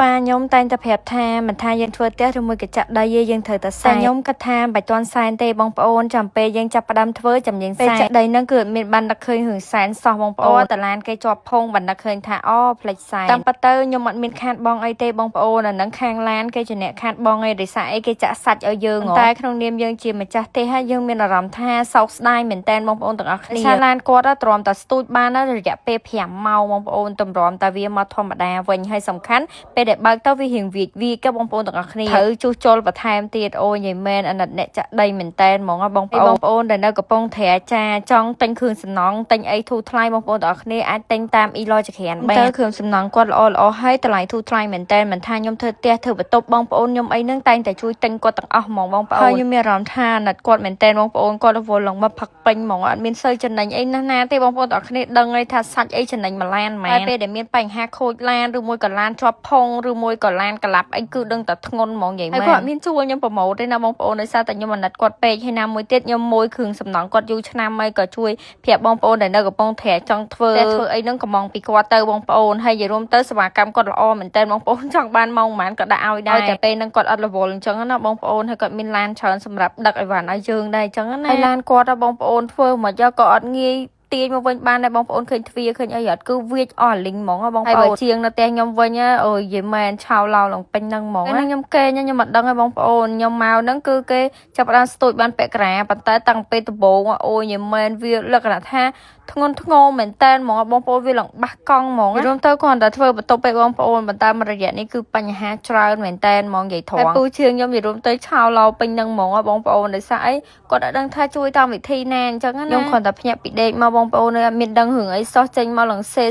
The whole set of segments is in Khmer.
ប៉ាខ្ញុំតែងតែប្រាប់ថាមិនថាយើងធ្វើផ្ទះឬមួយកញ្ចាក់ដីយើងត្រូវតែសែនតែខ្ញុំគិតថាមិនទាន់សែនទេបងប្អូនចាំពេលយើងចាប់ផ្ដើមធ្វើចាំយើងសែនពេលចាក់ដីហ្នឹងគឺអត់មានបានដឹកឃើញរឿងសែនសោះបងប្អូនតឡានគេជាប់ភងបានដឹកឃើញថាអូផ្លេចសែនតាមពិតទៅខ្ញុំអត់មានខាតបងអីទេបងប្អូនអាហ្នឹងខាងឡានគេជាអ្នកខាតបងអីរិះសាអីគេចាក់សាច់ឲ្យយើងតែក្នុងនាមយើងជាម្ចាស់ផ្ទះហើយយើងមានអារម្មណ៍ថាសោកស្ដាយមែនតើបងប្អូនទាំងអស់គ្នាថាឡានគាត់ទ្រាំតែស្ទូចបានរយៈពេល5ម៉ោងបងប្អូនតម្រាំតែវាមកធម្មតាវិញហើយសំខាន់ពេលដែលបើកទៅវារៀងវាកបងប្អូនទាំងអស់គ្នាត្រូវជួសជុលបន្ថែមទៀតអូយមែនអាណិតអ្នកចាក់ដីមែនតែនហ្មងបងប្អូនដែលនៅកំពង់ត្រាចាចង់ទិញគ្រឿងសំណង់ទិញអីធូរថ្លៃបងប្អូនទាំងអស់គ្នាអាចទិញតាមអ៊ីឡូចក្រានបានទៅគ្រឿងសំណង់គាត់ល្អហើយតម្លៃធូរថ្លៃមែនតែនមិនថាខ្ញុំធ្វើផ្ទះធ្វើបន្ទប់បងប្អូនខ្ញុំអីហ្នឹងតែងតែជួយទិញគាត់ទាំងអស់ហ្មងបងប្អូនហើយខ្ញុំមានអារម្មណ៍ថាអាណិតគាត់មែនតែនបងប្អូនគាត់រវល់ឡើងមកផឹកពេញហ្មងអត់មានសូវចំណេញអីណាទេបងប្អូនទាំងអស់គ្នាដឹងហើយថាសាច់អីចំណេញមួយឡានមែនហើយពេលដែលមានបញ្ហាខូចឡានឬមួយក៏ឡានជាប់ផុងឬមួយក៏ឡានកន្លាប់អីគឺដឹងតែធ្ងន់ហ្មងនិយាយមែនហើយគាត់មានជួលខ្ញុំប្រម៉ូទទេណាបងប្អូនដោយសារតែខ្ញុំអាណិតគាត់ពេកហើយណាមួយទៀតខ្ញុំមួយគ្រឿងសំណង់គាត់យូរឆ្នាំហើយក៏ជួយប្រាប់បងប្អូនដែលនៅកំពង់ត្រាចង់ធ្វើអីហ្នឹងក៏មកពីគាត់ទៅបងប្អូនហើយនិយាយរួមទៅសេវាកម្មគាត់ល្អមែនតើបងប្អូនចង់បានម៉ោងប៉ុន្មានក៏ដាក់ឲ្យដែរតែពេលហ្នឹងគាត់អត់រវល់អញ្ចឹងណាបងប្អូនហើយគាត់មានឡានច្រើនសម្រាប់ដឹកអីវ៉ាន់ឲ្យយើងដែរអញ្ចឹងណាហើយឡានគាត់បងប្អូនធ្វើមកយកក៏អត់ងាយទាញមកវិញបានដែរបងប្អូនឃើញទ្វារឃើញអីអត់គឺវាចអស់លីងហ្មងបងប្អូនហើយបើជាងនៅផ្ទះខ្ញុំវិញអូយយីមែនឆោឡោឡើងពេញហ្នឹងហ្មងខ្ញុំគេខ្ញុំមិនដឹងទេបងប្អូនខ្ញុំមកហ្នឹងគឺគេចាប់ផ្ដើមស្ទូចបានពាក់ក្រាប៉ុន្តែតាំងពេលដំបូងអូយយីមែនវាលក្ខណៈថាធ្ងន់ធ្ងរមែនតើហ្មងបងប្អូនវាឡើងបាសកង់ហ្មងរួមទៅគ្រាន់តែធ្វើបន្ទប់ពេកបងប្អូនប៉ុន្តែមួយរយៈនេះគឺបញ្ហាច្រើនមែនតើហ្មងនិយាយត្រង់ហើយពូជាងខ្ញុំនិយាយរួមទៅឆោឡោពេញហ្នឹងហ្មងបងប្អូនដោយសារអីគាត់អត់ដឹងថាជួយតាមវិធីណាអញ្ចឹងណាខ្ញុំគ្រាន់តែភ្ញាក់ពីដេកមកបងប្អូនអត់មានដឹងរឿងអីសោះចេញមកឡើងសេ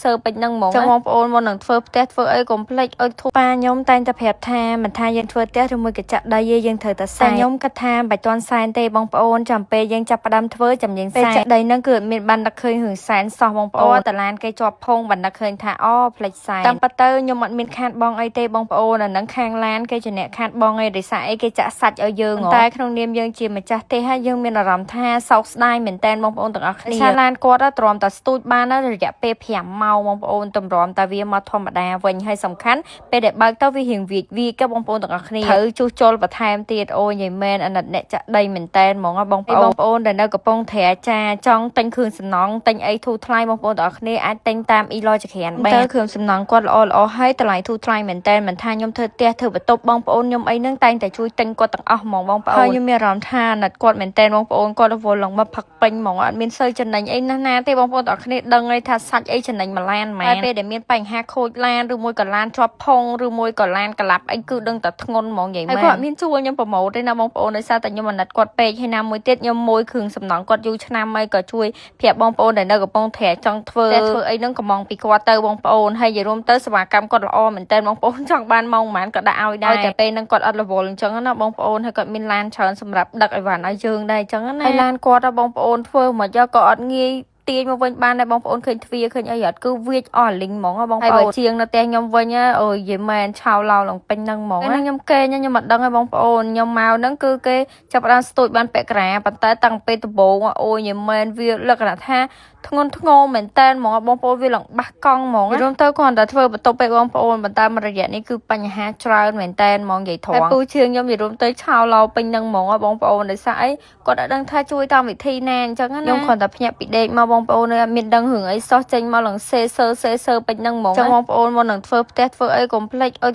សើពេញហ្នឹងហ្មងចឹងបងប្អូនមកនឹងធ្វើផ្ទះធ្វើអីកុំភ្លេចអុយធូប៉ាខ្ញុំតែងតែប្រាប់ថាមិនថាយើងធ្វើផ្ទះឬមួយកញ្ចាក់ដីយើងត្រូវតែសែនតែខ្ញុំគិតថាមិនទាន់សែនទេបងប្អូនចាំពេលយើងចាប់ផ្ដើមធ្វើចាំយើងសែនពេលចាក់ដីហ្នឹងគឺអត់មានបានដឹកឃើញរឿងសែនសោះបងប្អូនតឡានគេជាប់ភងបានដឹកឃើញថាអូផ្លេចសែនតាមពិតទៅខ្ញុំអត់មានខាតបងអីទេបងប្អូនអាហ្នឹងខាងឡានគេជាអ្នកខាតបងអីរិះសាអីគេចាក់សាច់ឲ្យយើងតែក្នុងនាមយើងជាម្ចាស់ផ្ទះហើយយើងមានអារម្មណ៍ថាសោកស្ដាយមែនតើបងប្អូនទាំងអស់គ្នាថាឡានគាត់ទ្រាំតែស្ទូចបានរយៈពេល5ម៉ោងបងប្អូនតម្រាំតែវាមកធម្មតាវិញហើយសំខាន់ពេលដែលបើកទៅវារៀងវាកបងប្អូនទាំងអស់គ្នាត្រូវជួសជុលបន្ថែមទៀតអូយមែនអាណិតអ្នកចាក់ដីមែនតែនហ្មងបងប្អូនដែលនៅកំពង់ត្រាចាចង់ទិញគ្រឿងសំណង់ទិញអីធូរថ្លៃបងប្អូនទាំងអស់គ្នាអាចទិញតាមអ៊ីឡូចក្រានបានទៅគ្រឿងសំណង់គាត់ល្អហើយតម្លៃធូរថ្លៃមែនតែនមិនថាខ្ញុំធ្វើផ្ទះធ្វើបន្ទប់បងប្អូនខ្ញុំអីហ្នឹងតែងតែជួយទិញគាត់ទាំងអស់ហ្មងបងប្អូនហើយខ្ញុំមានអារម្មណ៍ថាអាណិតគាត់មែនតែនបងប្អូនគាត់រវល់ឡើងមកផឹកពេញហ្មងអត់មានសូវចំណេញអីណាទេបងប្អូនទាំងអស់គ្នាដឹងហើយថាសាច់អីចំណេញមួយឡានមែនហើយពេលដែលមានបញ្ហាខូចឡានឬមួយក៏ឡានជាប់ផុងឬមួយក៏ឡានកន្លាប់អីគឺដឹងតែធ្ងន់ហ្មងនិយាយមែនហើយគាត់មានជួលខ្ញុំប្រម៉ូទទេណាបងប្អូនដោយសារតែខ្ញុំអាណិតគាត់ពេកហើយណាមួយទៀតខ្ញុំមួយគ្រឿងសំណង់គាត់យូរឆ្នាំហើយក៏ជួយប្រាប់បងប្អូនដែលនៅកំពង់ត្រាចង់ធ្វើអីហ្នឹងក៏មកពីគាត់ទៅបងប្អូនហើយនិយាយរួមទៅសេវាកម្មគាត់ល្អមែនតើបងប្អូនចង់បានម៉ោងប៉ុន្មានក៏ដាក់ឲ្យដែរតែពេលហ្នឹងគាត់អត់រវល់អញ្ចឹងណាបងប្អូនហើយគាត់មានឡានច្រើនសម្រាប់ដឹកអីវ៉ាន់ឲ្យយើងដែរអញ្ចឹងណាហើយឡានគាត់បងប្អូនធ្វើមកយកក៏អត់ងាយទាញមកវិញបានដែរបងប្អូនឃើញទ្វារឃើញអីអត់គឺវាចអស់លីងហ្មងបងប្អូនហើយបើជាងនៅផ្ទះខ្ញុំវិញអូយយីមែនឆោឡោឡើងពេញហ្នឹងហ្មងខ្ញុំខ្ញុំមិនដឹងទេបងប្អូនខ្ញុំមកហ្នឹងគឺគេចាប់ផ្ដើមស្ទូចបានពាក់ក្រាប៉ុន្តែតាំងពេលដំបូងអូយយីមែនវាលក្ខណៈថាធ្ងន់ធ្ងរមែនតើហ្មងបងប្អូនវាឡើងបាសកង់ហ្មងរួមទៅគ្រាន់តែធ្វើបន្ទប់ពេកបងប្អូនប៉ុន្តែមួយរយៈនេះគឺបញ្ហាច្រើនមែនតើហ្មងនិយាយត្រង់ហើយពូជាងខ្ញុំនិយាយរួមទៅឆោឡោពេញហ្នឹងហ្មងបងប្អូនដោយសារអីគាត់អត់ដឹងថាជួយតាមវិធីណាអញ្ចឹងណាខ្ញុំគ្រាន់តែភ្ញាក់ពីដេកមកបងប្អូនអត់មានដឹងរឿងអីសោះចេញមកឡើងសេសើពេញហ្នឹងហ្មងចឹងបងប្អូនមកនឹងធ្វើផ្ទះធ្វើអីកុំភ្លេចអុយ